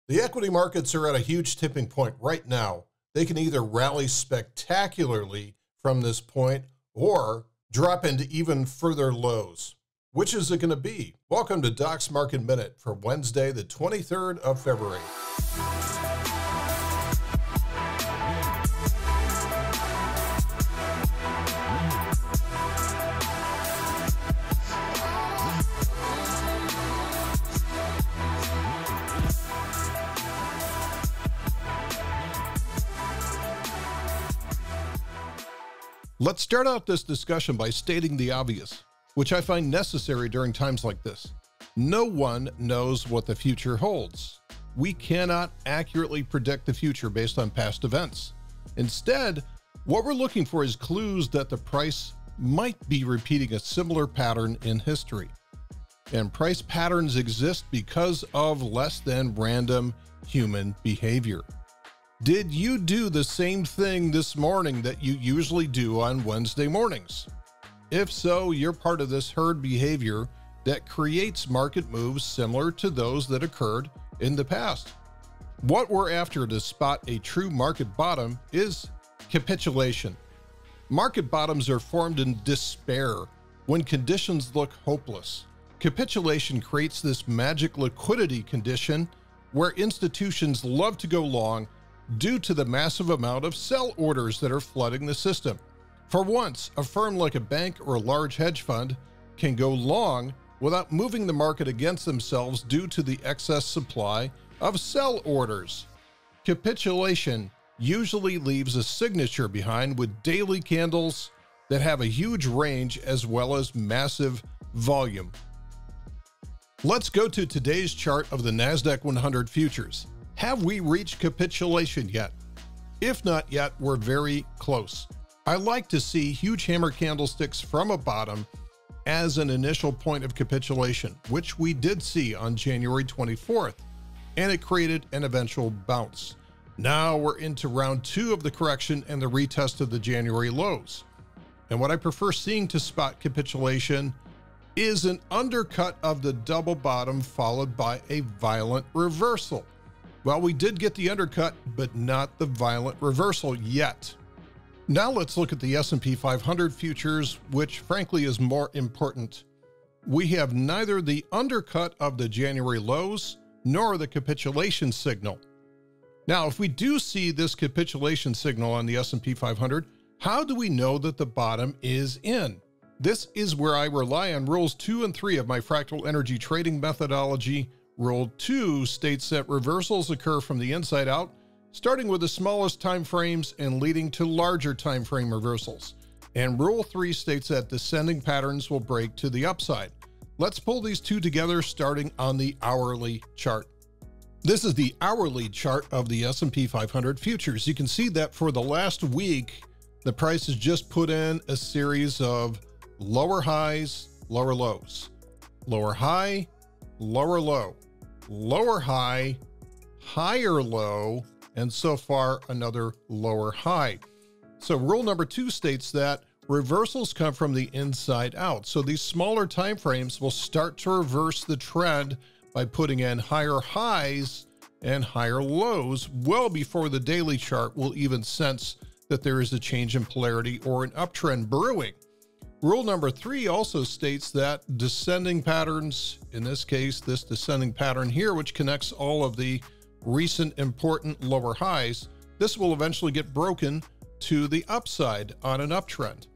The equity markets are at a huge tipping point right now. They can either rally spectacularly from this point or drop into even further lows. Which is it going to be? Welcome to Doc's Market Minute for Wednesday, the 23rd of February. Let's start out this discussion by stating the obvious, which I find necessary during times like this. No one knows what the future holds. We cannot accurately predict the future based on past events. Instead, what we're looking for is clues that the price might be repeating a similar pattern in history. And price patterns exist because of less than random human behavior. Did you do the same thing this morning that you usually do on Wednesday mornings? If so, you're part of this herd behavior that creates market moves similar to those that occurred in the past. What we're after to spot a true market bottom is capitulation. Market bottoms are formed in despair when conditions look hopeless. Capitulation creates this magic liquidity condition where institutions love to go long due to the massive amount of sell orders that are flooding the system. For once, a firm like a bank or a large hedge fund can go long without moving the market against themselves due to the excess supply of sell orders. Capitulation usually leaves a signature behind with daily candles that have a huge range as well as massive volume. Let's go to today's chart of the NASDAQ 100 futures. Have we reached capitulation yet? If not yet, we're very close. I like to see huge hammer candlesticks from a bottom as an initial point of capitulation, which we did see on January 24th, and it created an eventual bounce. Now we're into round 2 of the correction and the retest of the January lows. And what I prefer seeing to spot capitulation is an undercut of the double bottom followed by a violent reversal. Well, we did get the undercut, but not the violent reversal yet. Now let's look at the S&P 500 futures, which frankly is more important. We have neither the undercut of the January lows nor the capitulation signal. Now, if we do see this capitulation signal on the S&P 500, how do we know that the bottom is in? This is where I rely on rules 2 and 3 of my fractal energy trading methodology. Rule 2 states that reversals occur from the inside out, starting with the smallest time frames and leading to larger time frame reversals. And Rule 3 states that descending patterns will break to the upside. Let's pull these two together starting on the hourly chart. This is the hourly chart of the S&P 500 futures. You can see that for the last week, the price has just put in a series of lower highs, lower lows, lower high, lower low, lower high, higher low, and so far another lower high. So rule number 2 states that reversals come from the inside out. So these smaller time frames will start to reverse the trend by putting in higher highs and higher lows well before the daily chart will even sense that there is a change in polarity or an uptrend brewing. Rule number 3 also states that descending patterns, in this case, this descending pattern here, which connects all of the recent important lower highs, this will eventually get broken to the upside on an uptrend.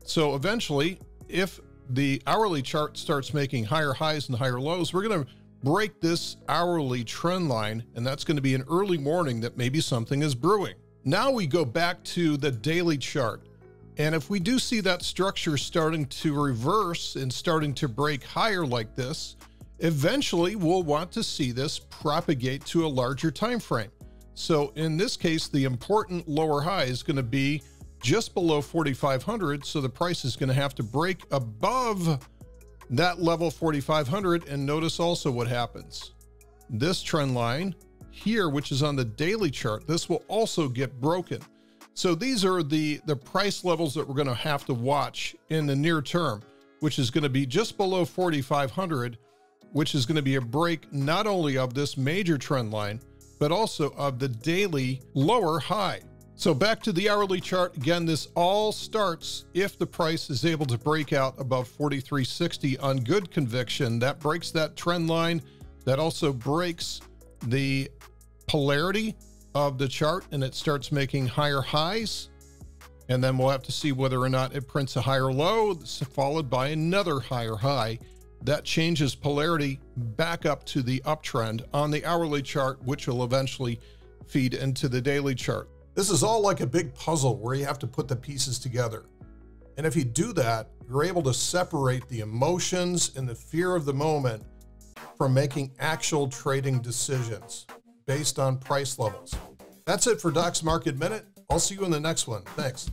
So eventually, if the hourly chart starts making higher highs and higher lows, we're going to break this hourly trend line, and that's going to be an early warning that maybe something is brewing. Now we go back to the daily chart. And if we do see that structure starting to reverse and starting to break higher like this, eventually we'll want to see this propagate to a larger time frame. So in this case, the important lower high is going to be just below 4,500. So the price is going to have to break above that level 4,500. And notice also what happens. This trend line here, which is on the daily chart, this will also get broken. So these are the price levels that we're going to have to watch in the near term, which is going to be just below 4,500, which is going to be a break not only of this major trend line, but also of the daily lower high. So back to the hourly chart. Again, this all starts if the price is able to break out above 43.60 on good conviction. That breaks that trend line. That also breaks the polarity of the chart, and it starts making higher highs. And then we'll have to see whether or not it prints a higher low, followed by another higher high. That changes polarity back up to the uptrend on the hourly chart, which will eventually feed into the daily chart. This is all like a big puzzle where you have to put the pieces together. And if you do that, you're able to separate the emotions and the fear of the moment from making actual trading decisions based on price levels. That's it for Doc's Market Minute. I'll see you in the next one. Thanks.